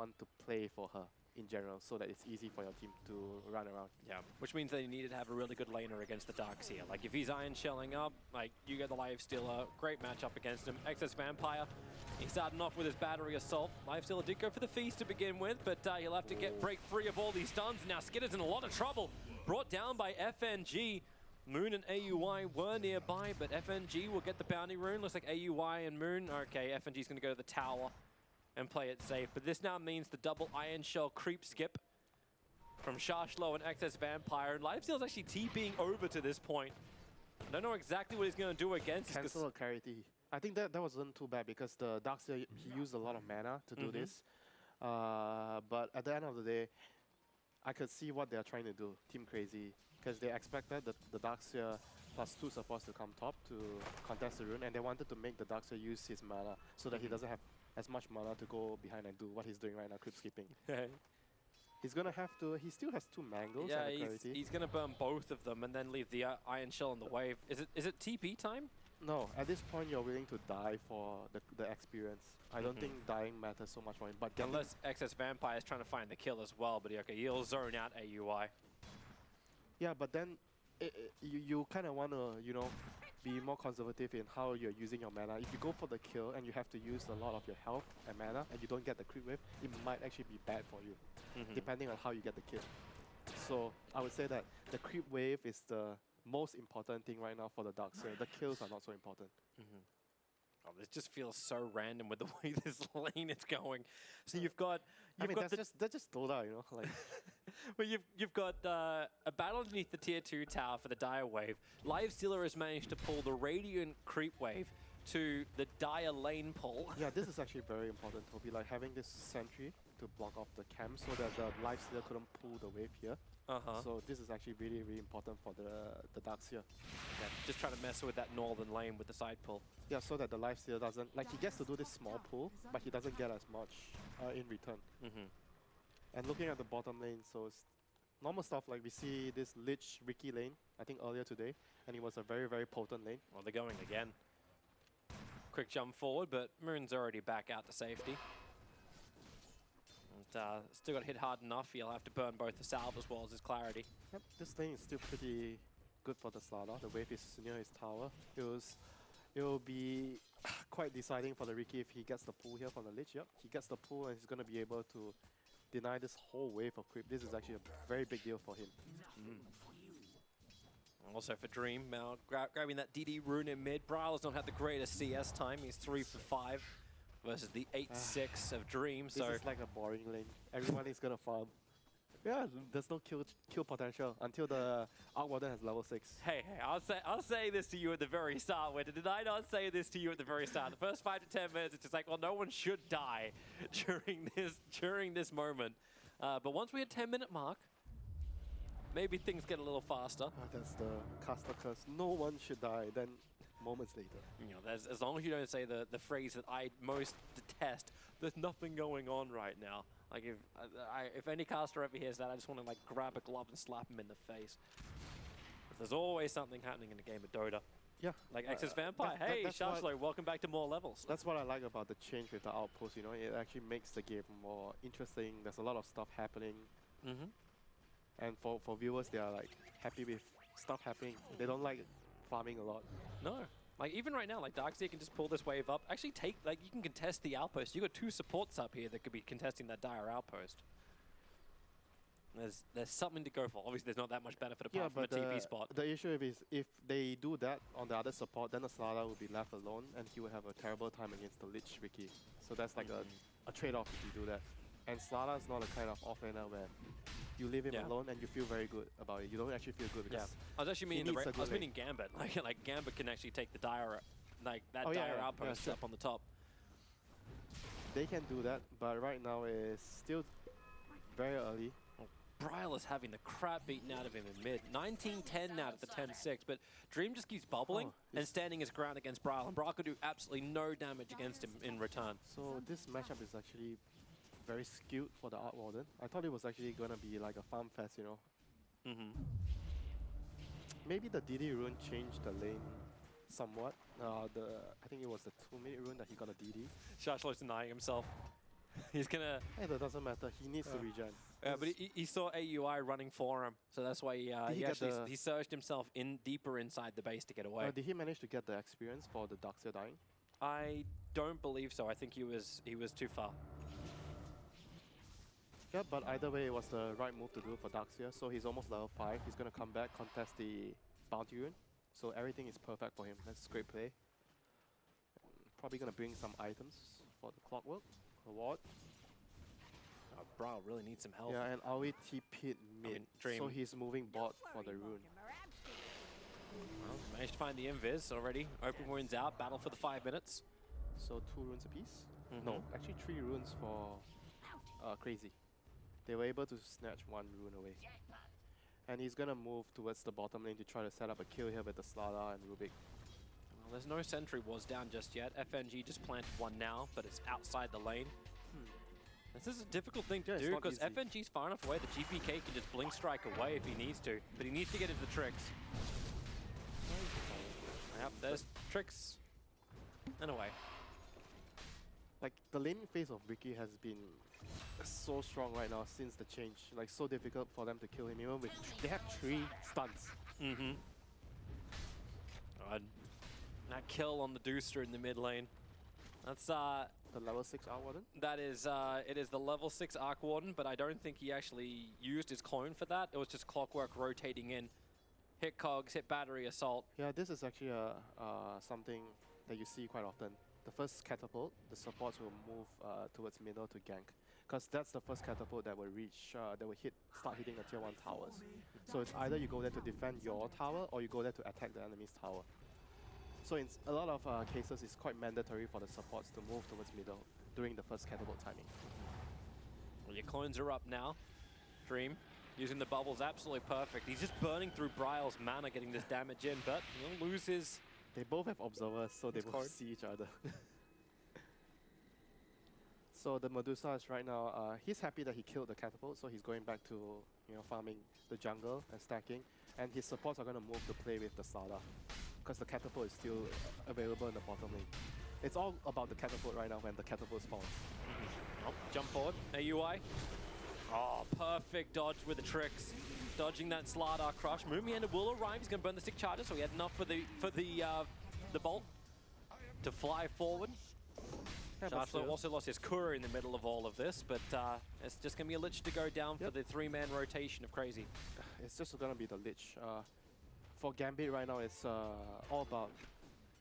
want to play for her in general, so that it's easy for your team to run around. Yeah, which means they needed to have a really good laner against the Darkseer. Like, if he's Iron Shelling up, like, you get the Lifestealer, great matchup against him. Excess Vampire, he's starting off with his Battery Assault. Lifestealer did go for the Feast to begin with, but he'll have to break free of all these stuns. Now Skitter's in a lot of trouble, brought down by FNG. Moon and AUI were nearby, but FNG will get the bounty rune. Looks like AUI and Moon, okay, FNG's gonna go to the tower and play it safe. But this now means the double Iron Shell creep skip from Shashlo and Excess Vampire. And Lifesteal's actually TPing over to this point. I don't know exactly what he's going to do against. Cancel a carry T. I think that wasn't too bad because the Darkseer, he used a lot of mana to do this. But at the end of the day, I could see what they're trying to do, Team Crazy, because they expected the Darkseer +2 supports to come top to contest the rune, and they wanted to make the Darkseer use his mana so that he doesn't have as much mana to go behind and do what he's doing right now, creep skipping. He's gonna have to, he still has 2 Mangles. Yeah, he's gonna burn both of them and then leave the Iron Shell in the wave. Is it TP time? No, at this point you're willing to die for the experience. I don't think dying matters so much for him. But unless Excess Vampire is trying to find the kill as well, but okay, he'll zone out AUI. Yeah, but then you kind of want to, you know, be more conservative in how you're using your mana. If you go for the kill and you have to use a lot of your health and mana and you don't get the creep wave, it might actually be bad for you, depending on how you get the kill. So I would say that the creep wave is the most important thing right now for the Darkseer. The kills are not so important. Oh, this just feels so random with the way this lane is going. So you've got, that's just Dota, you know. Like, well, you've got a battle underneath the tier 2 tower for the Dire Wave. Lifestealer has managed to pull the Radiant Creep Wave to the Dire lane pull. Yeah, this is actually very important, Toby. Like having this sentry to block off the camp so that the Lifestealer couldn't pull the wave here. So this is actually really, really important for the Darkseer. Yeah, just trying to mess with that northern lane with the side pull. Yeah, so that the Lifestealer doesn't, like, he gets to do this small pull, but he doesn't get as much in return. And looking at the bottom lane, so it's normal stuff, like we see this Lich Ricky lane, I think earlier today, and it was a very, very potent lane. Well, they're going again. Quick jump forward, but Moon's already back out to safety. And, still got hit hard enough. He'll have to burn both the salve as well as his clarity. Yep, this lane is still pretty good for the StarLadder. The wave is near his tower. It will be quite deciding for the Ricky if he gets the pull here from the Lich. Yep, he gets the pull and he's going to be able to deny this whole wave of creep. This is actually a very big deal for him. Also for Dream, now grabbing that DD rune in mid. Bryle has not had the greatest CS time. He's 3 for 5 versus the 8-6 of Dream. This is like a boring lane. Everyone is going to farm. Yeah, there's no kill potential until the Arc Warden has level 6. Hey, I'll say this to you at the very start. Where did I not say this to you at the very start? The first 5 to 10 minutes, it's just like, well, no one should die during this moment. But once we hit 10-minute mark, maybe things get a little faster. That's the caster curse. No one should die. Then moments later, you know, as long as you don't say the phrase that I most detest, there's nothing going on right now. Like if any caster ever hears that, I just want to like grab a glove and slap him in the face. There's always something happening in a game of Dota. Yeah. Like Excess Vampire. Hey, Shashlo, welcome back to more levels. That's what I like about the change with the outpost, you know, it actually makes the game more interesting. There's a lot of stuff happening. And for viewers, they are like happy with stuff happening. They don't like farming a lot. No. Like even right now, like Darkseer can just pull this wave up. Actually like you can contest the outpost. You got 2 supports up here that could be contesting that Dire outpost. There's something to go for. Obviously there's not that much benefit apart from a TP spot. The issue is if they do that on the other support, then the StarLadder will be left alone and he will have a terrible time against the Lich Ricky. So that's like a trade-off if you do that. And StarLadder is not a kind of offlaner where you leave him alone and you feel very good about it. You don't actually feel good because I was actually meaning Gambit. Like Gambit can actually take the Dire, like that Dire outpost up on the top. They can do that, but right now it's still very early. Bryle is having the crap beaten out of him in mid. 19-10 now at the 10-6, but Dream just keeps bubbling and standing his ground against Bryle, and Bryle could do absolutely no damage against him in return. So this matchup is actually very skewed for the Arc Warden. I thought it was actually going to be like a farm fest, you know. Maybe the DD rune changed the lane somewhat. I think it was the 2-minute rune that he got a DD. Shashlo's denying himself. He's gonna. Hey, that doesn't matter. He needs to regen. But he saw AUI running for him, so that's why he surged himself in deeper inside the base to get away. Did he manage to get the experience for the Darkseer dying? I don't believe so. I think he was too far. Yeah, but either way, it was the right move to do for Darkseer. So he's almost level 5. He's gonna come back, contest the bounty rune. So everything is perfect for him. That's great play. Probably gonna bring some items for the clockwork reward. Oh, Brawl really needs some help. Yeah, and Aoi TP'd mid, Dream. so he's moving bot for the rune. Well, managed to find the invis already. Open wounds out. Battle for the 5 minutes. So 2 runes apiece? No, actually 3 runes for Crazy. They were able to snatch 1 rune away. And he's gonna move towards the bottom lane to try to set up a kill here with the StarLadder and Rubik. Well, there's no sentry walls down just yet. FNG just planted one now, but it's outside the lane. This is a difficult thing to do because FNG's far enough away that GPK can just blink strike away if he needs to, but he needs to get into the tricks. Yep, there's tricks and away. Like, the laning phase of Ricky has been so strong right now since the change. Like, so difficult for them to kill him, even with they have 3 stuns. That kill on the Dooster in the mid lane. That's the level 6 Arc Warden? That is it is the level 6 Arc Warden, but I don't think he actually used his clone for that. It was just Clockwork rotating in. Hit cogs, hit battery assault. Yeah, this is actually something that you see quite often. The first catapult, the supports will move towards middle to gank. Because that's the first catapult that will reach, that will start hitting the tier 1 towers. So it's either you go there to defend your tower or you go there to attack the enemy's tower. So in a lot of cases, it's quite mandatory for the supports to move towards middle during the first catapult timing. Well, your clones are up now. Dream using the bubbles absolutely perfect. He's just burning through Bryle's mana, getting this damage in, but he'll lose his... They both have observers, so they both see each other. So the Medusa is right now, he's happy that he killed the catapult, so he's going back to farming the jungle and stacking. And his supports are going to move to play with the StarLadder, because the catapult is still available in the bottom lane. It's all about the catapult right now when the catapult spawns. Oh, jump forward, AUI. Oh, perfect dodge with the tricks. Dodging that StarLadder crush. Moomiander will arrive. He's going to burn the stick charges, so he had enough for the bolt to fly forward. Shashlo also lost his Kura in the middle of all of this, but it's just going to be a Lich to go down for the 3-man rotation of Crazy. It's just going to be the Lich. For Gambit right now, it's all about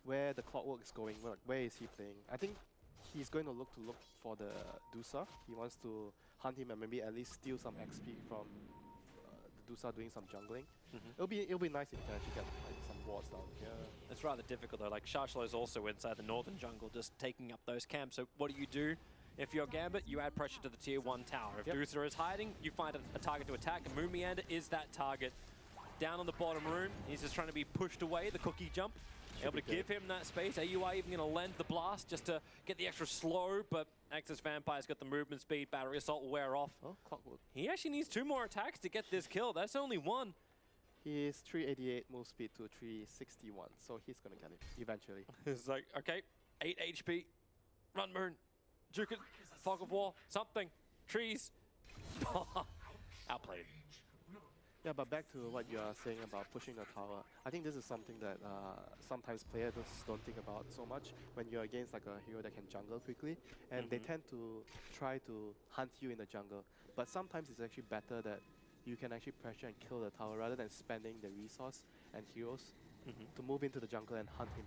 where the clockwork is going. Where is he playing? I think he's going to look for the Dusa. He wants to hunt him and maybe at least steal some XP from the Dusa doing some jungling. It'll be nice if you can actually get some wards down here. It's rather difficult though. Like Shashlo's also inside the northern jungle, just taking up those camps. So what do? If you're Gambit, you add pressure to the tier 1 tower. If Dusa is hiding, you find a target to attack, and Moomiander is that target. Down on the bottom room, he's just trying to be pushed away, the cookie jump. Able to give him that space. AUI even going to lend the blast just to get the extra slow, but Access Vampire's got the movement speed, battery assault will wear off. Oh, clockwork. He actually needs 2 more attacks to get this kill. That's only 1. He is 388 move speed to 361, so he's going to get it eventually. It's like, okay, 8 HP, run Moon, Juke it, Fog of War, something, trees. Outplayed. Yeah, but back to what you are saying about pushing the tower. I think this is something that sometimes players just don't think about so much when you're against like a hero that can jungle quickly, and they tend to try to hunt you in the jungle. But sometimes it's actually better that you can actually pressure and kill the tower rather than spending the resource and heroes to move into the jungle and hunt him,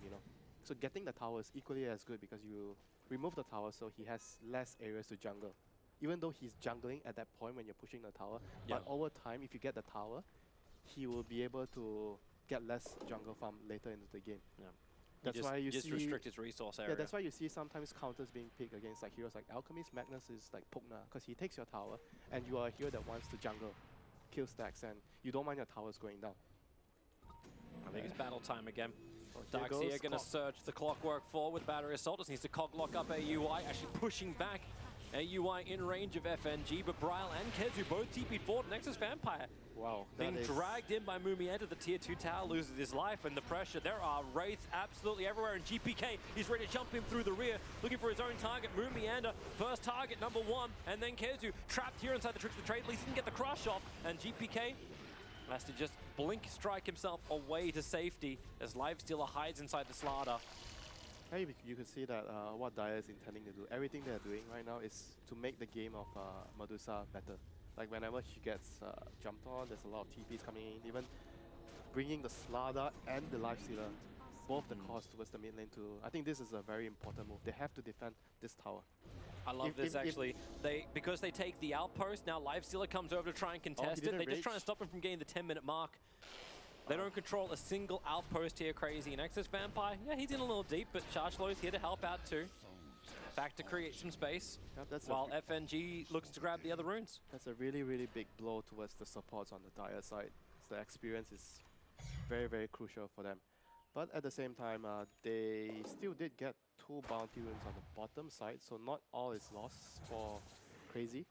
So getting the tower is equally as good because you remove the tower so he has less areas to jungle. Even though he's jungling at that point when you're pushing the tower, but over time, if you get the tower, he will be able to get less jungle farm later into the game. Yeah. That's why you just see restrict his resource area. Yeah, that's why you see sometimes counters being picked against like heroes like Alchemist. Magnus is like Pugna because he takes your tower, and you are a hero that wants to jungle, kill stacks, and you don't mind your towers going down. I think it's battle time again. Oh, Darkseer going to surge the clockwork forward with battery assault. Just needs to cog lock up AUI, actually pushing back AUI in range of FNG, but Bryle and Kezu both TP'd forward. Nexus Vampire Wow. being dragged in by Mumienta. The tier 2 tower loses his life, and the pressure. There are wraiths absolutely everywhere, and GPK is ready to jump him through the rear, looking for his own target. Mumienta, first target, #1, and then Kezu trapped here inside the Tricks of the Trade. At least he didn't get the crush off, and GPK has to just blink strike himself away to safety as Lifestealer hides inside the StarLadder. Hey, you could see that what Dire is intending to do. Everything they're doing right now is to make the game of Medusa better. Like whenever she gets jumped on, there's a lot of TPs coming in. Even bringing the StarLadder and the Lifestealer, both the cores towards the mid lane too. I think this is a very important move. They have to defend this tower. I love this actually. Because they take the outpost, now Lifestealer comes over to try and contest it. They're just trying to stop him from getting the 10-minute mark. They don't control a single outpost here, Crazy. And Nexus Vampire, yeah, he's in a little deep, but Chargelow's here to help out too. Back to create some space, while FNG looks to grab the other runes. That's a really, really big blow towards the supports on the Dire side. The experience is very, very crucial for them. But at the same time, they still did get 2 bounty runes on the bottom side, so not all is lost for Crazy.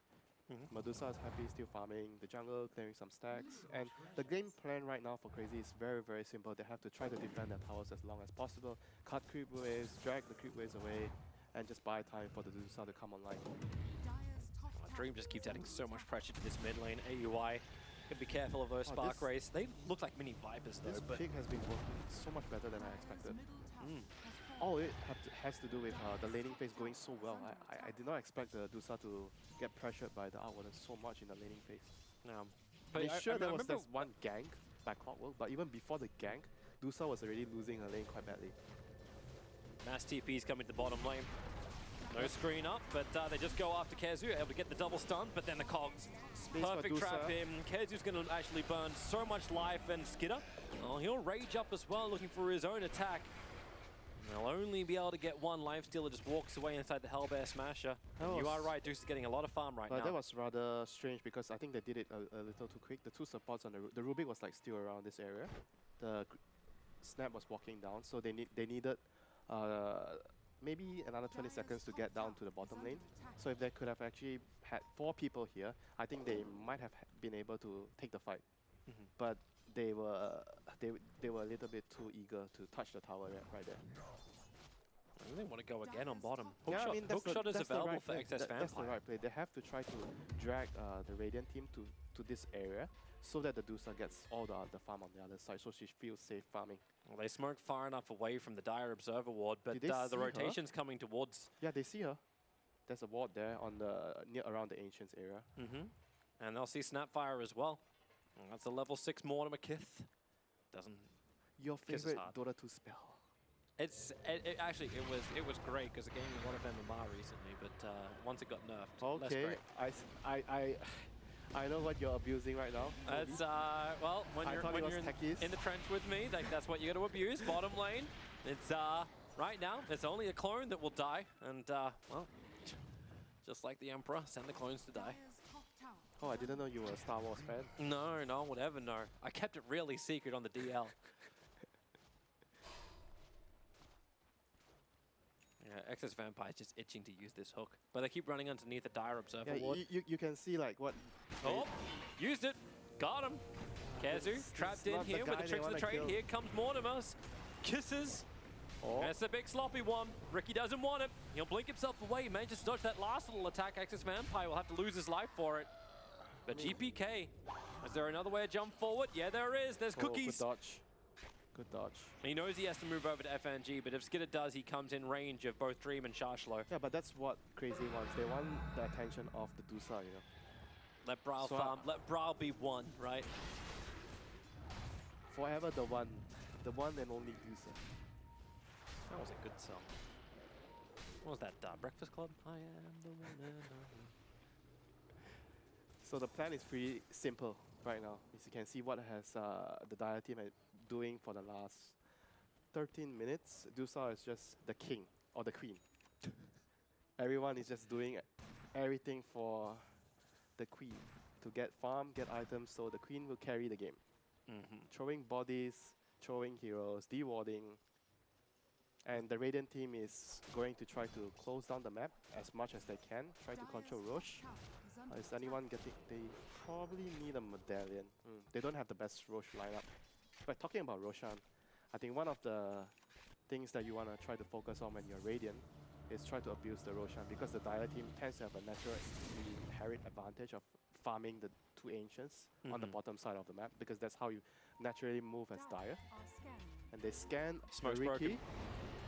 Medusa is happy, still farming the jungle, clearing some stacks. And the game plan right now for Crazy is very, very simple. They have to try to defend their towers as long as possible, cut creep waves, drag the creep waves away, and just buy time for the Medusa to come online. Dream just keeps adding so much pressure to this mid lane. AUI, can be careful of those Spark Rays. They look like mini Vipers though. This pick has been working so much better than I expected. All it has to do with the laning phase going so well. I did not expect the Medusa to get pressured by the Outwarden so much in the laning phase. But sure there was this one gank by Clockwork, but even before the gank, Medusa was already losing her lane quite badly. Mass TP's coming to the bottom lane. No screen up, but they just go after Kezu, able to get the double stun, but then the cogs. Perfect trap him. Kezu's going to actually burn so much life, and Skidder, oh, he'll rage up as well, looking for his own attack. They'll only be able to get one. Lifestealer just walks away inside the Hellbear Smasher. You are right, Deuce is getting a lot of farm right now. That was rather strange because I think they did it a little too quick. The 2 supports on the Rubik was like still around this area. The Snap was walking down, so they needed maybe another 20 seconds to get down to the bottom lane. So if they could have actually had 4 people here, I think they might have been able to take the fight. But they were a little bit too eager to touch the tower right there. I really want to go again on bottom. Hookshot is available for Excess Vampire. That's the right play. They have to try to drag the Radiant team to this area so that the Medusa gets all the farm on the other side, so she feels safe farming. Well, they smoked far enough away from the Dire Observer ward, but the rotation's coming towards. Yeah, they see her. There's a ward there on around the Ancients area. And they'll see Snapfire as well. And that's a level 6 Mortimer Kith. Your favorite Dota 2 spell? Actually it was great because it gave me a lot of MMR recently, but once it got nerfed, less great. I know what you're abusing right now. That's well, when you're in the trench with me, that's what you got to abuse. Bottom lane, it's right now it's only a clone that will die, and well, just like the Emperor, send the clones to die. Oh, I didn't know you were a Star Wars fan. No, whatever, no. I kept it really secret on the DL. Yeah, Excess Vampire is just itching to use this hook. But they keep running underneath the Dire Observer ward. You can see like what... Oh, used it. Got him. Kezu trapped in here with the Tricks of the Trade. Here comes Mortimer's. Kisses. That's a big sloppy one. Ricky doesn't want it. He'll blink himself away. He manages to dodge that last little attack. Excess Vampire will have to lose his life for it. But GPK, is there another way to jump forward? Yeah, there is. There's cookies. Good dodge. Good dodge. He knows he has to move over to FNG, but if Skidder does, he comes in range of both Dream and Chargelo. Yeah, but that's what Crazy wants. They want the attention of the Medusa, you know. Let Brawl farm. Let Brawl be one, right? Forever the one and only Medusa. That was a good song. What was that? Breakfast Club? I am the one and only. So the plan is pretty simple right now. As you can see what has the Dire team doing for the last 13 minutes. Medusa is just the king or the queen. Everyone is just doing everything for the queen to get farm, get items, so the queen will carry the game. Throwing bodies, throwing heroes, dewarding, And the Radiant team is going to try to close down the map as much as they can, try to control Rosh. Is anyone getting... They probably need a medallion. They don't have the best Rosh lineup. But talking about Roshan, I think one of the things that you want to try to focus on when you're Radiant is try to abuse the Roshan, because the Dire team tends to have a natural inherent advantage of farming the two Ancients on the bottom side of the map, because that's how you naturally move as Dire. And they scan Smoke's Ricky. broken.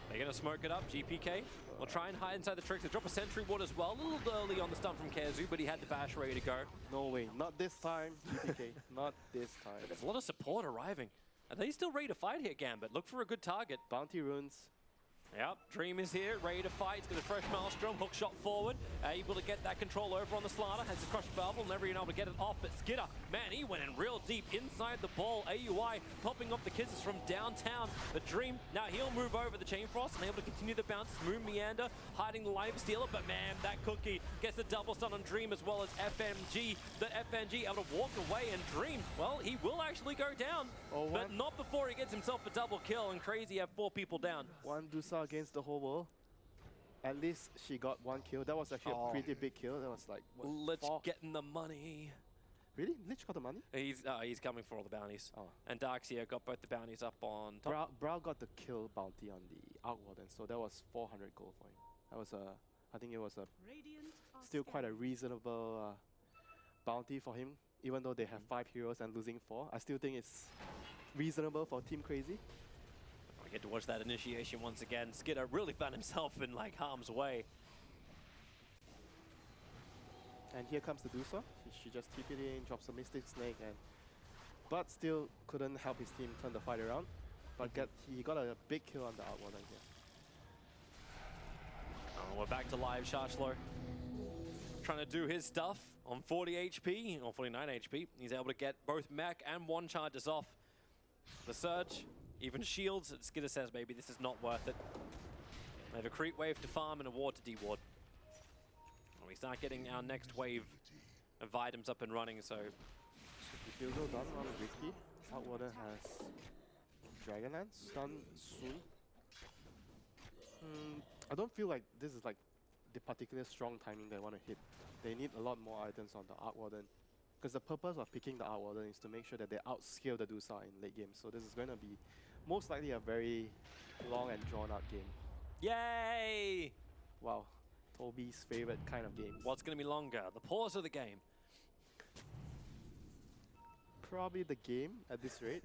They're going to smoke it up. GPK will try and hide inside the tricks. They drop a sentry ward as well. A little early on the stun from CR4ZY, but he had the bash ready to go. No way. Not this time, GPK. Not this time. There's a lot of support arriving. Are they still ready to fight here, Gambit? Look for a good target. Bounty runes. Yep, Dream is here, ready to fight. He's got a fresh Maelstrom, hook shot forward. Able to get that control over on the StarLadder. Has the Crush Bubble, never even able to get it off. But Skidder, man, he went in real deep inside the ball. AUI popping off the kisses from downtown. The Dream, now he'll move over the Chain Frost and able to continue the bounce. Smooth Meander, hiding the Life Stealer. But man, that Cookie gets the double stun on Dream as well as FMG. The FNG able to walk away, and Dream, well, he will actually go down. But not before he gets himself a double kill, and CR4ZY have 4 people down. One Dusa against the whole world. At least she got 1 kill. That was actually a pretty big kill. That was like, what, Lich 4? getting the money. Really? Lich got the money? He's coming for all the bounties. And Darkseer got both the bounties up on top. Brow got the kill bounty on the Outwarden, so that was 400 gold for him. That was I think it was still quite a reasonable bounty for him. Even though they have 5 heroes and losing 4, I still think it's reasonable for Team CR4ZY. We get to watch that initiation once again. Skidder really found himself in like harm's way. And here comes the Dusa. She just TP'd in, drops a Mystic Snake, but still couldn't help his team turn the fight around. But he got a big kill on the Outwarden here. Oh, we're back to live. Shashlo trying to do his stuff on 40 HP, or 49 HP. He's able to get both mech and 1 charges off. The Surge, even shields. Skidder says maybe this is not worth it. They have a creep wave to farm and a ward to deward. And we start getting our next wave of items up and running, so... If you go down on Ricky, Outwarden has Dragonlance done soon. I don't feel like this is like the particular strong timing they want to hit. They need a lot more items on the Outwarden, because the purpose of picking the Outwarden is to make sure that they outscale the Dusa in late game. So this is going to be most likely a very long and drawn out game. Yay! Wow, Toby's favorite kind of game. What's going to be longer, the pause or the game? Probably the game at this rate.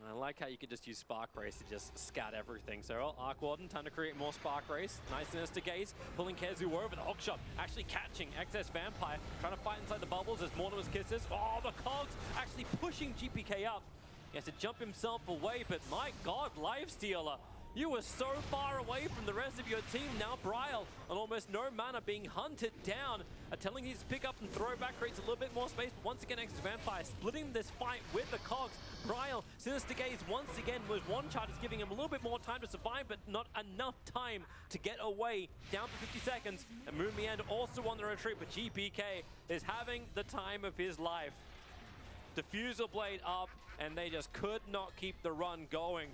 I like how you could just use Spark Race to just scat everything. So Arcwarden, time to create more Spark Race. Nice Sinister Gaze, pulling CR4ZY over the hook shot, actually catching Excess Vampire, trying to fight inside the bubbles as Mortimer's kisses. Oh, the cogs actually pushing GPK up. He has to jump himself away, but my God, Lifestealer, you were so far away from the rest of your team. Now Bryle, on almost no mana, being hunted down. Telling his pick up and throw back creates a little bit more space. But once again, Excess Vampire splitting this fight with the cogs. Bryle, Sinister Gaze once again was 1 charge, is giving him a little bit more time to survive, but not enough time to get away. Down to 50 seconds, and Moon Meander also on the retreat, but GPK is having the time of his life. Diffusal Blade up, and they just could not keep the run going.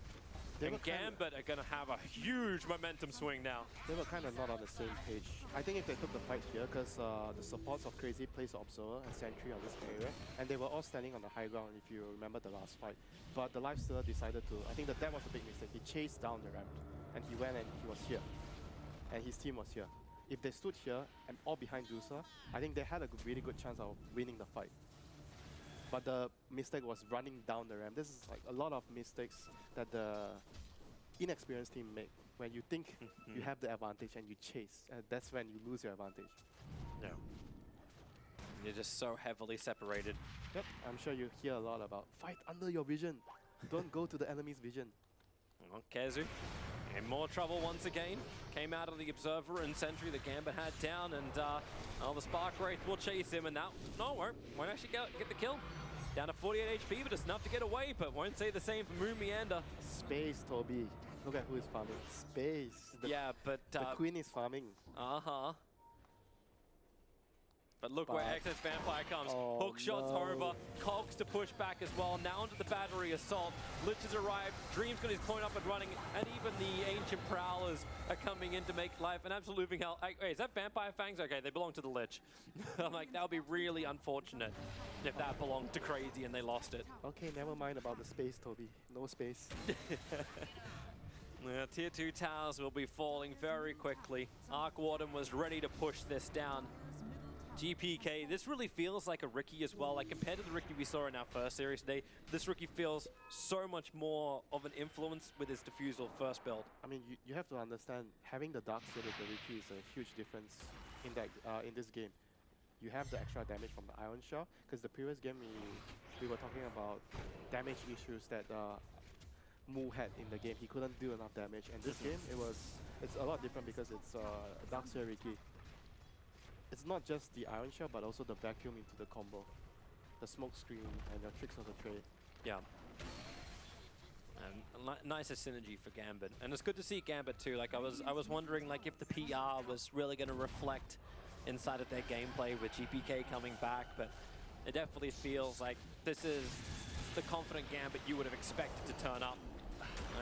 And Gambit are going to have a huge momentum swing now. They were kind of not on the same page. I think if they took the fight here, because the supports of CR4ZY placed Observer and Sentry on this area, and they were all standing on the high ground if you remember the last fight. But the Lifestealer decided to, I think that was a big mistake. He chased down the ramp, and he went and he was here. And his team was here. If they stood here and all behind Dusa, I think they had a really good chance of winning the fight. But the mistake was running down the ramp. This is like a lot of mistakes that the inexperienced team make. When you think you have the advantage and you chase, that's when you lose your advantage. No. You're just so heavily separated. Yep, I'm sure you hear a lot about fight under your vision. Don't go to the enemy's vision. Well, CR4ZY in more trouble once again. Came out of the Observer and Sentry that Gambit had down, and the Spark Wraith will chase him, and that won't actually get the kill. Down to 48 HP, but it's enough to get away, but won't say the same for Moon Meander. Space, Toby. Look at who is farming. Space. Yeah, but... the Queen is farming. Uh-huh. But look where Excess Vampire comes. Oh, Hook shots no. over. Cogs to push back as well. Now into the battery assault. Lich has arrived. Dream's got his clone up and running. And even the Ancient Prowlers are coming in to make life an absolute living hell. Wait, is that Vampire Fangs? Okay, they belong to the Lich. I'm like, that would be really unfortunate if that belonged to Crazy and they lost it. Okay, never mind about the space, Toby. No space. Yeah, tier 2 towers will be falling very quickly. Arc Warden was ready to push this down. GPK, this really feels like a Riki as well. Like compared to the Riki we saw in our first series today, this Riki feels so much more of an influence with his Diffusal first build. I mean, you have to understand, having the Dark Seal with the Riki is a huge difference in that in this game. You have the extra damage from the Iron Shell, because the previous game we were talking about damage issues that Mu had in the game. He couldn't do enough damage, and this game it's a lot different because it's Dark Seal Riki. It's not just the Iron Shell, but also the vacuum into the combo, the smoke screen, and your tricks of the trade. Yeah. And nicer synergy for Gambit, and it's good to see Gambit too. Like I was wondering, like if the PR was really going to reflect inside of their gameplay with GPK coming back, but it definitely feels like this is the confident Gambit you would have expected to turn up.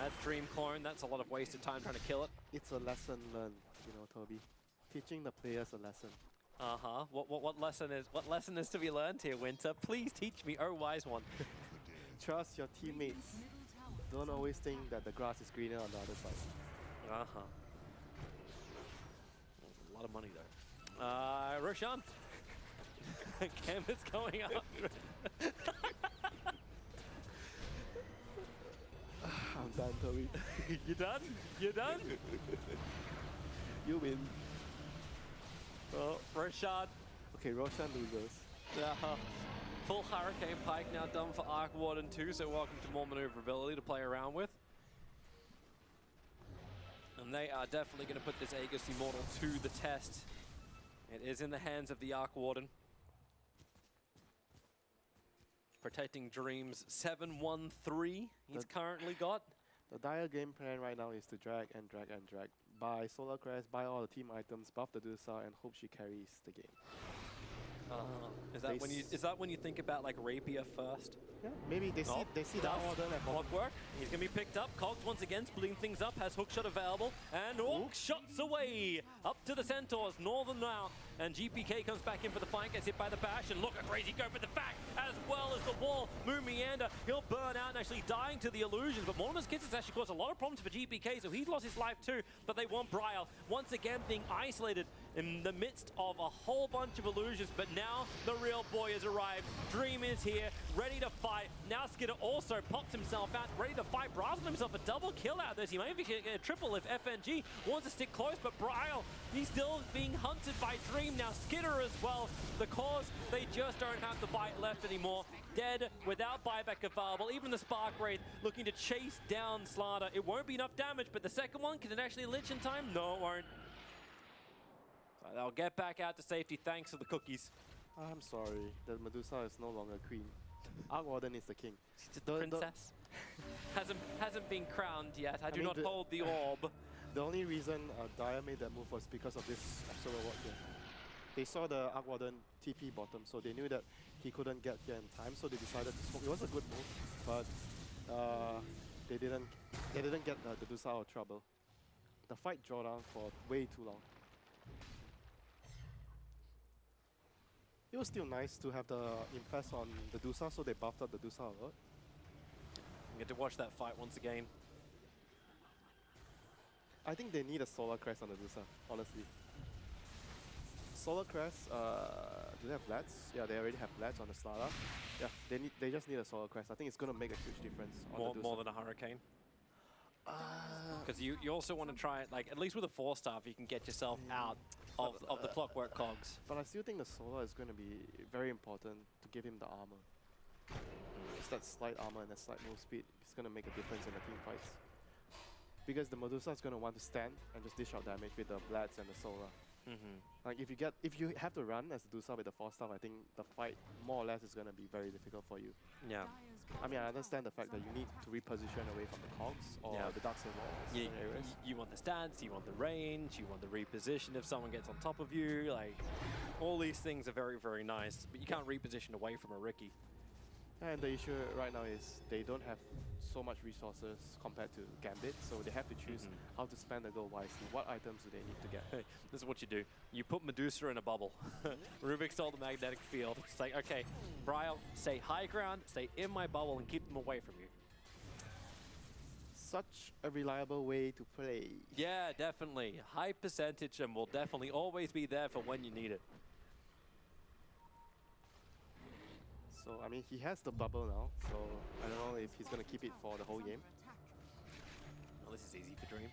That Dream Clone, that's a lot of wasted time trying to kill it. It's a lesson learned, you know, Toby. Teaching the players a lesson. What lesson is to be learned here, Winter? Please teach me, oh wise one. Trust your teammates. Don't always think that the grass is greener on the other side. A lot of money though. Roshan. Gambit's going up. I'm done, Toby. You done? You done? You win. Well, Roshan. Okay, Roshan loses. Full Hurricane Pike now done for Arc Warden 2, so welcome to more maneuverability to play around with. And they are definitely going to put this Aegis Immortal to the test. It is in the hands of the Arc Warden. Protecting Dreams 7-1-3 he's currently got. The dire game plan right now is to drag and drag and drag. Buy Solar Crest, buy all the team items, buff the Dusa, and hope she carries the game. Is that when you think about like Rapier first? Yeah, maybe they see that order like Clockwork. He's gonna be picked up. Cogs once again splitting things up, has hookshot available, and hook shots away up to the Centaurs, Northern now. And GPK comes back in for the fight, gets hit by the bash, and look at Crazy go for the fact, as well as the wall. Moon Meander, he'll burn out and actually dying to the illusions, but Mortimer's Kiss has actually caused a lot of problems for GPK, so he's lost his life too, but they want Briar once again being isolated in the midst of a whole bunch of illusions, but now the real boy has arrived. Dream is here, ready to fight. Now Skitter also pops himself out, ready to fight. Brazen himself a double kill out this. He may even get a triple if FNG wants to stick close, but Briar, he's still being hunted by Dream. Now Skitter as well. The cause, they just don't have the bite left anymore. Dead, without buyback available. Even the Spark Wraith looking to chase down StarLadder. It won't be enough damage, but the second one, can it actually lich in time? No, it won't. So they'll get back out to safety thanks to the cookies. I'm sorry, the Medusa is no longer queen. Arc Warden is the king. She's just the princess. hasn't been crowned yet. I do not hold the orb. The only reason Dire made that move was because of this Absolute Ward here. They saw the Arc Warden TP bottom, so they knew that he couldn't get here in time, so they decided to smoke. It was a good move, but they didn't get the Dusa out of trouble. The fight draw down for way too long. It was still nice to have the Infest on the Dusa, so they buffed up the Dusa a lot. You get to watch that fight once again. I think they need a Solar Crest on the Dusa, honestly. Solar Crest, do they have Blats? Yeah, they already have Blats on the StarLadder. Yeah, they just need a Solar Crest. I think it's going to make a huge difference on the Dusa. More than a Hurricane? Because you also want to try it, like, at least with a 4-star, if you can get yourself out of the Clockwork Cogs. But I still think the Solar is going to be very important to give him the armor. It's that slight armor and that slight move speed. It's going to make a difference in the team fights. Because the Medusa is going to want to stand and just dish out damage with the Blats and the Solar. Like if you have to run as the Dusa with the 4-star, I think the fight more or less is going to be very difficult for you. Yeah. I mean, I understand the fact that you need to reposition away from the cogs or the Dark Seal walls. You want the stance, you want the range, you want the reposition if someone gets on top of you. Like, All these things are very, very nice, but you can't reposition away from a Riki. And the issue right now is they don't have so much resources compared to Gambit, so they have to choose how to spend the gold wisely. What items do they need to get? Hey, this is what you do. You put Medusa in a bubble. Rubik stole the magnetic field. It's like, okay, Bryle, stay high ground, stay in my bubble, and keep them away from you. Such a reliable way to play. Yeah, definitely. High percentage and will definitely always be there for when you need it. So, I mean, he has the bubble now, so I don't know if he's going to keep it for the whole game. Well, this is easy for Dream.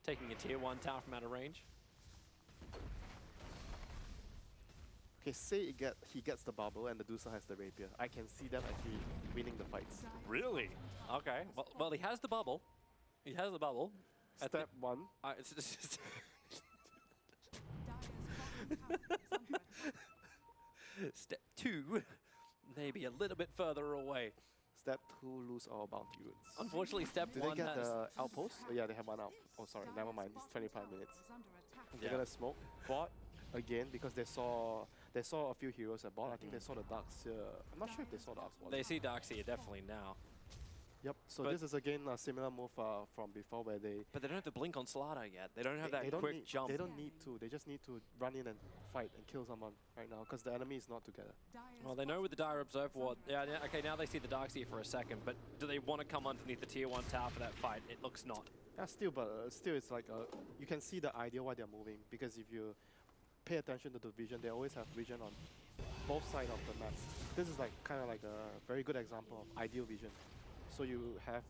Taking a tier 1 tower from out of range. Okay, say he gets the bubble and the Medusa has the rapier. I can see them actually winning the fights. Really? Okay. Well, he has the bubble. He has the bubble. Step 1. Step 2. Maybe a little bit further away. Step 2, lose all bounty runes. Unfortunately, step 1 Do they get has... the outpost? Oh, yeah, they have one out. Oh, sorry, never mind. It's 25 minutes. Yeah. They're gonna smoke bot again because they saw a few heroes at bot. I think they saw the Darkseer. I'm not sure if they saw the Darkseer. They see Darkseer definitely now. Yep. So But this is again a similar move from before where they. But they don't have the blink on StarLadder yet. They don't have that they don't quick need, jump. They don't need to. They just need to run in and fight and kill someone right now because the enemy is not together. Well, they know with the Dire Observe Ward. Yeah, okay, now they see the Darkseer for a second, but do they want to come underneath the tier 1 tower for that fight? It looks not. Yeah, still, but still, it's like you can see the idea why they're moving because if you pay attention to the vision, they always have vision on both sides of the map. This is like kind of like a very good example of ideal vision. So you have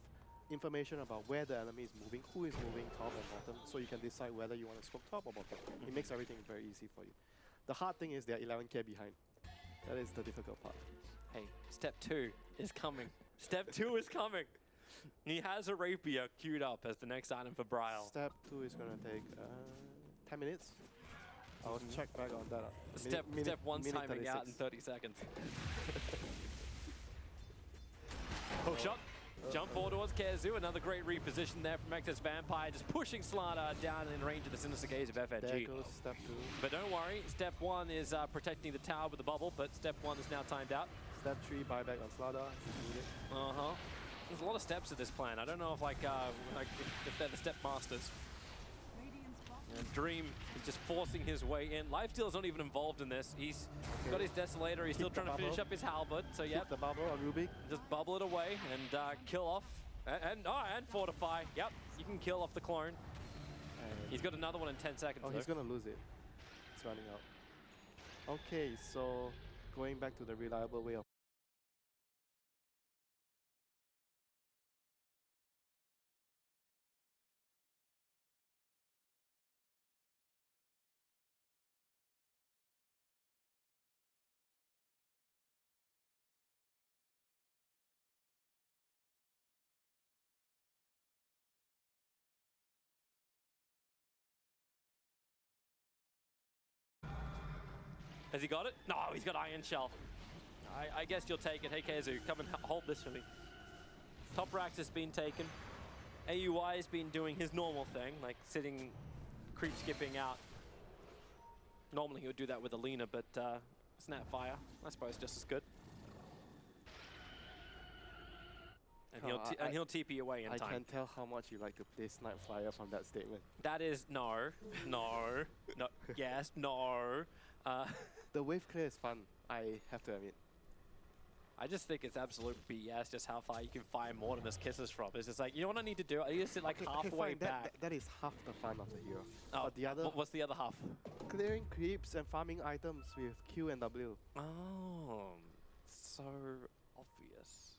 information about where the enemy is moving, who is moving top and bottom, so you can decide whether you want to smoke top or bottom. It makes everything very easy for you. The hard thing is they're 11k behind. That is the difficult part. Hey, step 2 is coming. Step 2 is coming. He has a rapier queued up as the next item for Bryle. Step 2 is going to take 10 minutes. I'll check back on that. Step 1's timing out in 30 seconds. Hook shot. Jump forward towards CR4ZY. Another great reposition there from Excess Vampire, just pushing StarLadder down in range of the sinister gaze of FNG. There goes step 2. But don't worry, step 1 is protecting the tower with the bubble, but step 1 is now timed out. Step 3, buyback on StarLadder. There's a lot of steps to this plan. I don't know if if they're the step masters. And Dream is just forcing his way in. Lifesteal's not even involved in this. He's got his Desolator. He's still trying to finish up his Halberd. So yeah, the bubble on Rubik. Just bubble it away and kill off. And fortify. Yep, you can kill off the clone. And He's got another one in 10 seconds. oh, he's going to lose it. It's running out. Okay, so going back to the reliable way of Has he got it? No, he's got Iron Shell. I guess you'll take it. Hey, CR4ZY, come and hold this for me. Top Rax has been taken. AUI has been doing his normal thing, like sitting, creep skipping out. Normally he would do that with Alina, but Snapfire, I suppose, just as good. And he'll TP away in time. I can tell how much you like to play Snapfire from that statement. That is no, yes, no. The wave clear is fun, I have to admit. I just think it's absolute BS just how far you can fire Mortimer's kisses from. It's just like, you know what I need to do? I need to sit like halfway back. That is half the fun of the hero. Oh, but the other, what's the other half? Clearing creeps and farming items with Q and W. Oh, so obvious.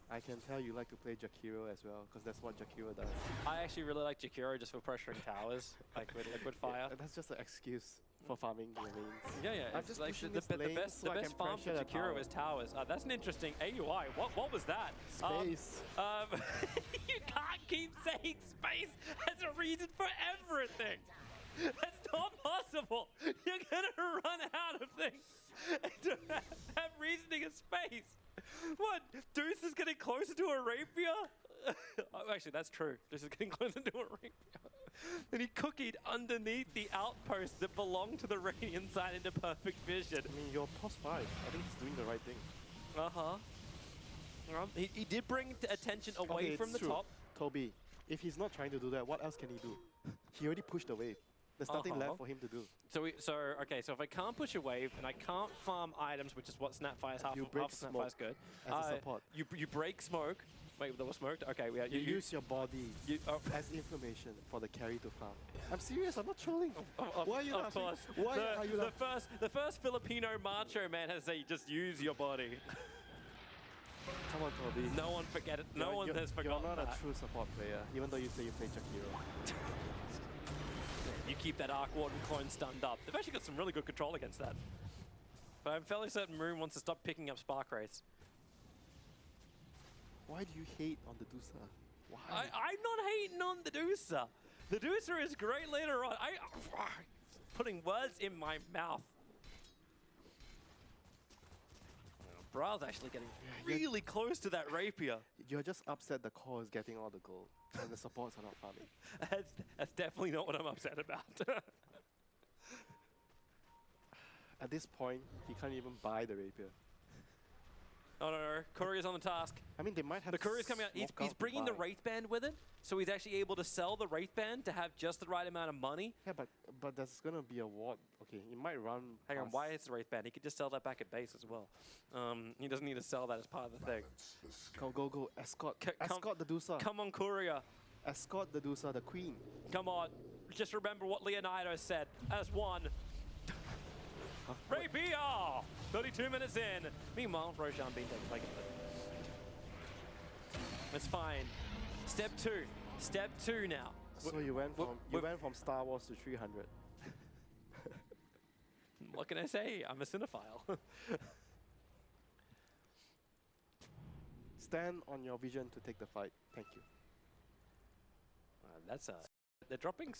I can tell you like to play Jakiro as well, because that's what Jakiro does. I actually really like Jakiro just for pressuring towers, like with liquid fire. Yeah, that's just an excuse for farming your lanes. Yeah. It's like the best farm for Jakiro is towers. That's an interesting AUI. What was that? Space. You can't keep saying space as a reason for everything. That's not possible. You're gonna run out of things to have reasoning in space. What? Deuce is getting closer to a rapier? Oh, actually, that's true. Deuce is getting closer to a rapier. Then he cookied underneath the outpost that belonged to the Radiant side into perfect vision. I mean, you're +5. I think he's doing the right thing. He did bring attention away from the top. Toby, if he's not trying to do that, what else can he do? He already pushed the wave. There's nothing left for him to do. So if I can't push a wave and I can't farm items, which is what Snapfire's half Snapfire's good. As a support. You break smoke. Wait, there was smoke? Okay, you use your body as information for the carry to farm. I'm serious, I'm not trolling. Why are you laughing? Why are you laughing? The first Filipino macho man has said, just use your body. Come on, Toby. No one forget it. No one has forgotten You're not that. a true support player, even though you say you play Jakiro. You keep that Arc Warden clone stunned up. They've actually got some really good control against that. But I'm fairly certain Maroon wants to stop picking up Spark Wraiths. Why do you hate on the Dusa? Why? I'm not hating on the Dusa. The Dusa is great later on. Putting words in my mouth. Bra's actually getting really close to that rapier. You're just upset the core is getting all the gold and the supports are not farming. That's definitely not what I'm upset about. At this point, he can't even buy the rapier. Oh no, Courier's on the task. I mean, they might have the Courier's coming out. He's bringing the Wraith Band with it, so he's actually able to sell the Wraith Band to have just the right amount of money. Yeah, but there's gonna be a ward. Okay, he might run. Hang on, why is the Wraith Band? He could just sell that back at base as well. He doesn't need to sell that as part of the thing. Go! Escort the Dusa. Come on, Courier. Escort the Dusa, the queen. Come on. Just remember what Leonidas said as one. Rapier! 32 minutes in. Meanwhile, Roshan being taken by Gambit. It's fine. Step 2. Step 2 now. So you went from Star Wars to 300. What can I say? I'm a cinephile. Stand on your vision to take the fight. Thank you. They're dropping.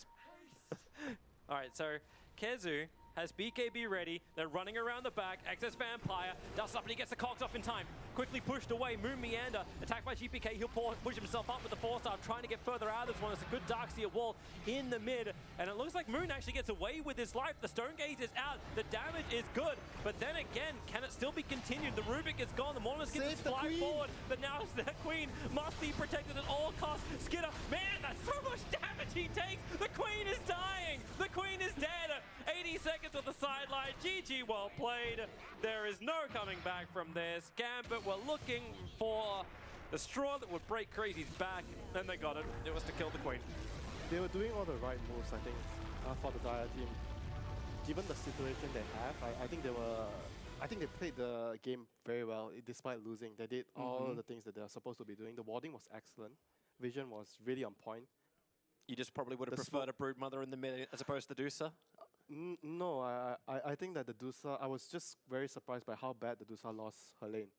All right, so Kezu has BKB ready. They're running around the back. Excess Vampire does something. He gets the cogs off in time. Quickly pushed away. Moon Meander attacked by GPK. He'll push himself up with the 4-star, trying to get further out of this one. It's a good Darkseer wall in the mid. And it looks like Moon actually gets away with his life. The Stone Gaze is out. The damage is good. But then again, can it still be continued? The Rubik is gone. The Mortimus gets his fly forward. But now the Queen must be protected at all costs. Skidder, man, that's so much damage he takes. The Queen is dying. The Queen is dead. 80 seconds on the sideline. GG, well played. There is no coming back from this. Gambit were looking for the straw that would break Crazy's back, and they got it. It was to kill the Queen. They were doing all the right moves, I think, for the Dire team. Given the situation they have, I think they played the game very well, despite losing. They did all the things that they are supposed to be doing. The warding was excellent. Vision was really on point. You just probably would have preferred a Broodmother in the mid as opposed to Dusa? No, I think that the Dusa, I was just very surprised by how bad the Dusa lost her lane.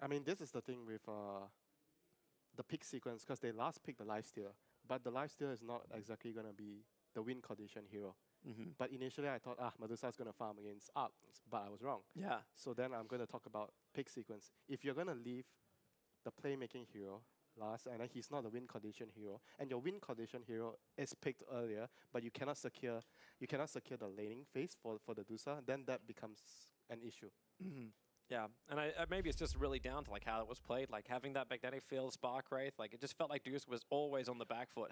I mean, this is the thing with the pick sequence, because they last picked the lifesteal, but the lifesteal is not exactly going to be the win condition hero. But initially I thought, Medusa's going to farm against Arc, but I was wrong. Yeah. So then I'm going to talk about pick sequence. If you're going to leave the playmaking hero last, and then he's not the win condition hero, and your win condition hero is picked earlier, but you cannot secure the laning phase for the Dusa, then that becomes an issue. Yeah, and maybe it's just really down to like how it was played, like having that magnetic field, Spark Wraith, like it just felt like Deuce was always on the back foot,